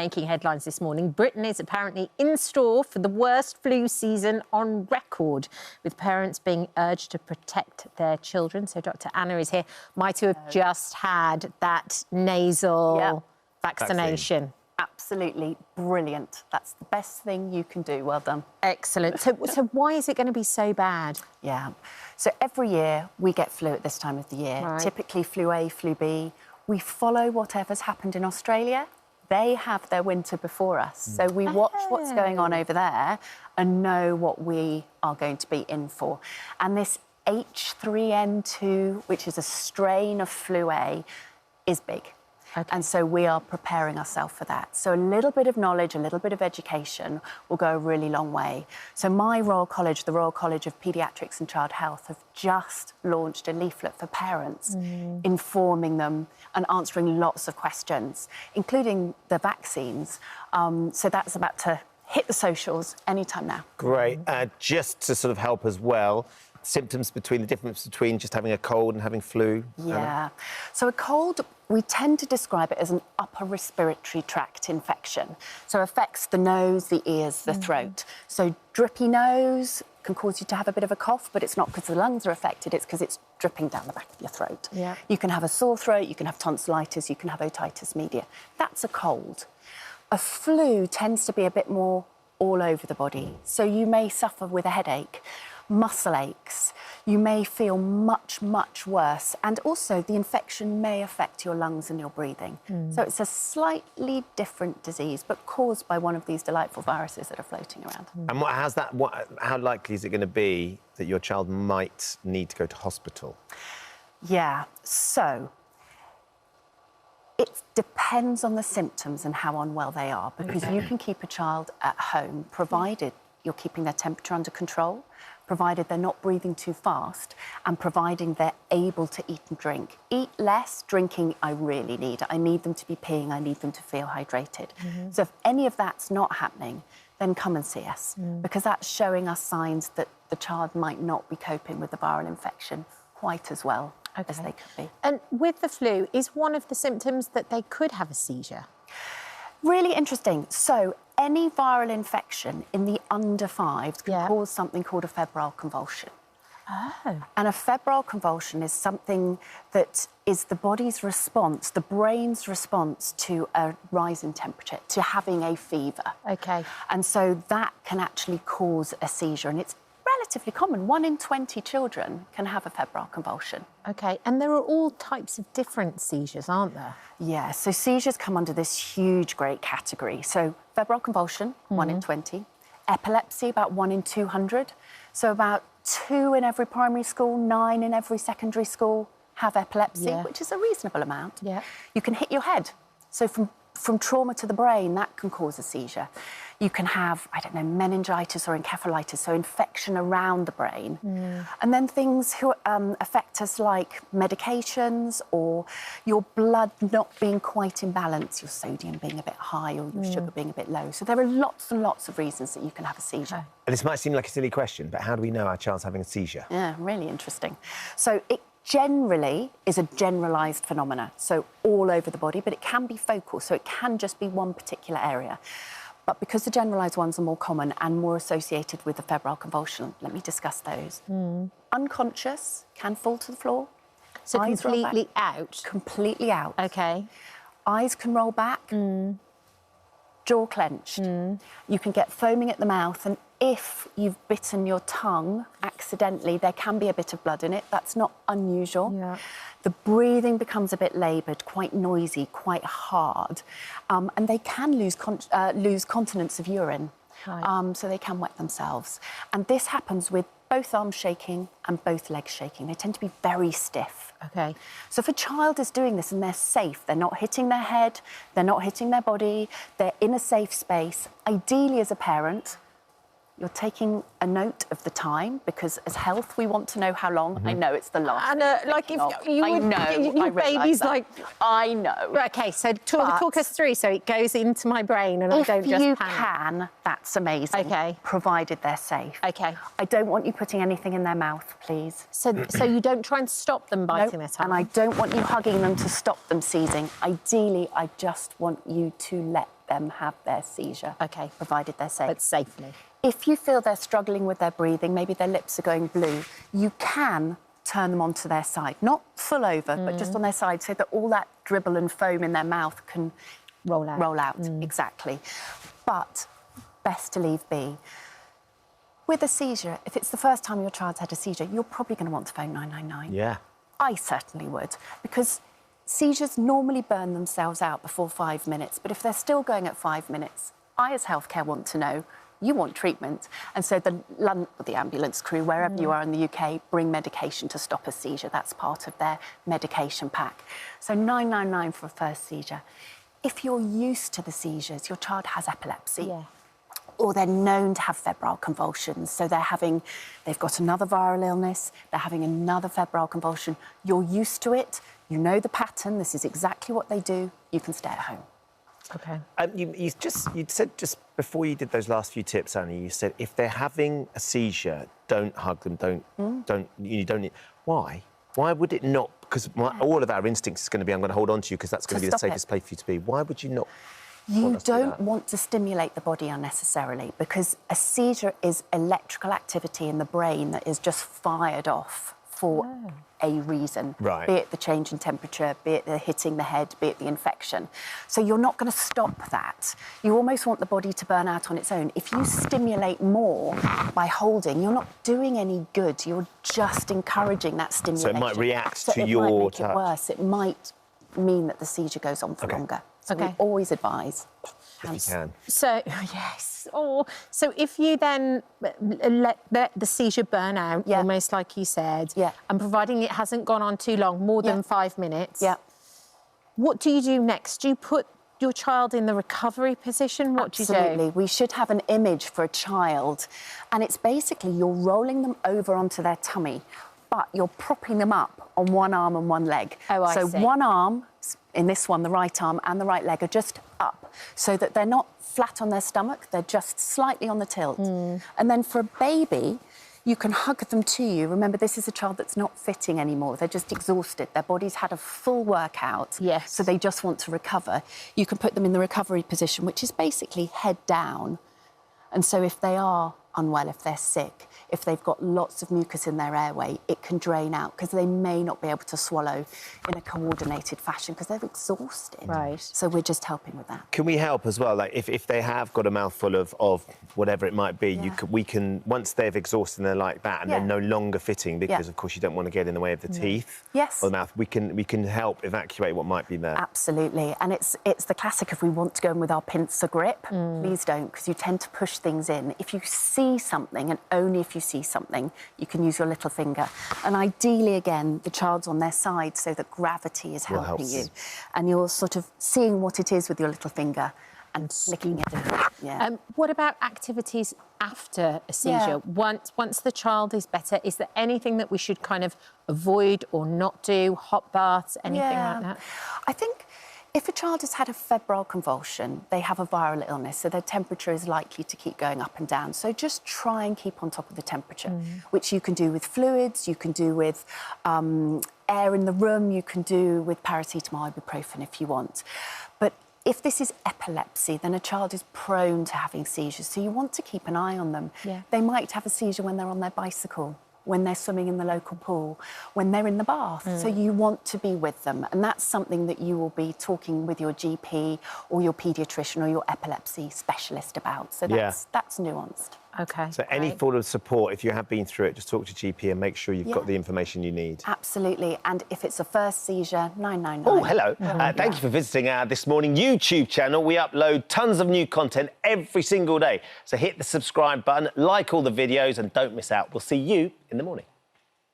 Making headlines this morning, Britain is apparently in store for the worst flu season on record, with parents being urged to protect their children. So Dr Ana is here. My two have just had that nasal vaccination. Absolutely brilliant. That's the best thing you can do. Well done. Excellent. So why is it going to be so bad? Yeah. So every year we get flu at this time of the year. Right. Typically flu A, flu B. We follow whatever's happened in Australia. They have their winter before us. So we watch what's going on over there and know what we are going to be in for. And this H3N2, which is a strain of flu A, is big. Okay. And so we are preparing ourselves for that. So a little bit of knowledge, a little bit of education will go a really long way. So my Royal College, the Royal College of Paediatrics and Child Health, have just launched a leaflet for parents, informing them and answering lots of questions, including the vaccines. So that's about to hit the socials anytime now. Great. Just to sort of help as well, symptoms between the difference between just having a cold and having flu? Yeah. So a cold, we tend to describe it as an upper respiratory tract infection. So it affects the nose, the ears, the throat. So drippy nose can cause you to have a bit of a cough, but it's not because the lungs are affected, it's because it's dripping down the back of your throat. Yeah. You can have a sore throat, you can have tonsillitis, you can have otitis media. That's a cold. A flu tends to be a bit more all over the body. So you may suffer with a headache, muscle aches, you may feel much, much worse. And also the infection may affect your lungs and your breathing. So it's a slightly different disease, but caused by one of these delightful viruses that are floating around. And how likely is it going to be that your child might need to go to hospital? Yeah, so it depends on the symptoms and how unwell they are, because you can keep a child at home, provided you're keeping their temperature under control, provided they're not breathing too fast, and providing they're able to eat and drink. Eat less, drinking I really need. I need them to be peeing, I need them to feel hydrated. So if any of that's not happening, then come and see us, because that's showing us signs that the child might not be coping with the viral infection quite as well as they could be. And with the flu, is one of the symptoms that they could have a seizure? Really interesting. So any viral infection in the under fives can cause something called a febrile convulsion. Oh. And a febrile convulsion is something that is the body's response, the brain's response to a rise in temperature, to having a fever. OK. And so that can actually cause a seizure, and it's relatively common. 1 in 20 children can have a febrile convulsion. OK, and there are all types of different seizures, aren't there? Yeah, so seizures come under this huge, great category. So febrile convulsion, 1 in 20. Epilepsy, about 1 in 200. So about 2 in every primary school, 9 in every secondary school have epilepsy, which is a reasonable amount. Yeah. You can hit your head. So from trauma to the brain, that can cause a seizure. You can have, I don't know, meningitis or encephalitis, so infection around the brain. And then things affect us like medications, or your blood not being quite in balance, your sodium being a bit high or your sugar being a bit low. So there are lots and lots of reasons that you can have a seizure. And this might seem like a silly question, but how do we know our child's having a seizure? Yeah, really interesting. So it generally is a generalised phenomena, so all over the body, but it can be focal, so it can just be one particular area. But because the generalised ones are more common and more associated with the febrile convulsion, let me discuss those. Unconscious, can fall to the floor. So Eyes roll completely back. out? Completely out. OK. Eyes can roll back. Jaw clenched. You can get foaming at the mouth, and if you've bitten your tongue accidentally, there can be a bit of blood in it. That's not unusual. Yeah. The breathing becomes a bit laboured, quite noisy, quite hard, and they can lose continence of urine, so they can wet themselves. And this happens with both arms shaking and both legs shaking. They tend to be very stiff. OK. So if a child is doing this and they're safe, they're not hitting their head, they're not hitting their body, they're in a safe space, ideally as a parent, You're taking a note of the time because as health, we want to know how long. I know it's the last. And thing like if of. you I would, know, your I realise baby's that. like, I know. okay, so talk us through so it goes into my brain and I don't just If you panic. can, that's amazing. Okay. Provided they're safe. Okay. I don't want you putting anything in their mouth, please. So you don't try and stop them biting Nope. their tongue? And I don't want you hugging them to stop them seizing. Ideally, I just want you to let them have their seizure. Okay. Provided they're safe. But safely. If you feel they're struggling with their breathing, maybe their lips are going blue, you can turn them onto their side. Not full over, but just on their side so that all that dribble and foam in their mouth can Roll out. Exactly. But best to leave be. With a seizure, if it's the first time your child's had a seizure, you're probably going to want to phone 999. Yeah. I certainly would, because seizures normally burn themselves out before 5 minutes, but if they're still going at 5 minutes, I as healthcare want to know you want treatment. And so the ambulance crew, wherever you are in the UK, bring medication to stop a seizure. That's part of their medication pack. So 999 for a first seizure. If you're used to the seizures, your child has epilepsy. Yeah. Or they're known to have febrile convulsions. So they've got another viral illness, they're having another febrile convulsion. You're used to it, you know the pattern, this is exactly what they do, you can stay at home. Okay. You said just before you did those last few tips, Annie, you said if they're having a seizure, don't hug them, you don't need... Why? Why would it not? Because all of our instincts is going to be, I'm going to hold on to you because that's going to be the safest place for you to be. Why would you not? You don't want to stimulate the body unnecessarily because a seizure is electrical activity in the brain that is just fired off for a reason. Right. Be it the change in temperature, be it the hitting the head, be it the infection. So you're not going to stop that. You almost want the body to burn out on its own. If you stimulate more by holding, you're not doing any good. You're just encouraging that stimulation. So it might react So to it your might make touch. it worse. It might mean that the seizure goes on for longer. So we always advise. If you can. So, yes. So if you then let the seizure burn out, almost like you said, and providing it hasn't gone on too long, more than 5 minutes, what do you do next? Do you put your child in the recovery position? What do you do? Absolutely. We should have an image for a child, and it's basically you're rolling them over onto their tummy, but you're propping them up on one arm and one leg. Oh, I see. So one arm, in this one, the right arm and the right leg are just up, so that they're not flat on their stomach, they're just slightly on the tilt. And then for a baby, you can hug them to you. Remember, this is a child that's not fitting anymore. They're just exhausted. Their body's had a full workout, so they just want to recover. You can put them in the recovery position, which is basically head down. And so if they are unwell, if they're sick, if they've got lots of mucus in their airway, it can drain out because they may not be able to swallow in a coordinated fashion because they're exhausted. Right. So we're just helping with that. Can we help as well? Like if they have got a mouthful of whatever it might be, we can, once they've exhausted and they're like that and they're no longer fitting because, of course, you don't want to get in the way of the teeth or the mouth, we can help evacuate what might be there. Absolutely. And it's the classic, if we want to go in with our pincer grip, please don't, because you tend to push things in. If you see something, and only if you see something, you can use your little finger. And ideally, again, the child's on their side so that gravity is helping you. And you're sort of seeing what it is with your little finger and licking it down. What about activities after a seizure? Once the child is better, is there anything that we should kind of avoid or not do? Hot baths, anything like that? I think if a child has had a febrile convulsion, they have a viral illness, so their temperature is likely to keep going up and down. So just try and keep on top of the temperature, which you can do with fluids, you can do with air in the room, you can do with paracetamol, ibuprofen if you want. But if this is epilepsy, then a child is prone to having seizures, so you want to keep an eye on them. They might have a seizure when they're on their bicycle, when they're swimming in the local pool, when they're in the bath. So you want to be with them. And that's something that you will be talking with your GP or your paediatrician or your epilepsy specialist about. So that's nuanced. OK. So any sort of support, if you have been through it, just talk to GP and make sure you've got the information you need. Absolutely. And if it's a first seizure, 999. Oh, hello. Thank you for visiting our This Morning YouTube channel. We upload tons of new content every single day. So hit the subscribe button, like all the videos and don't miss out. We'll see you in the morning.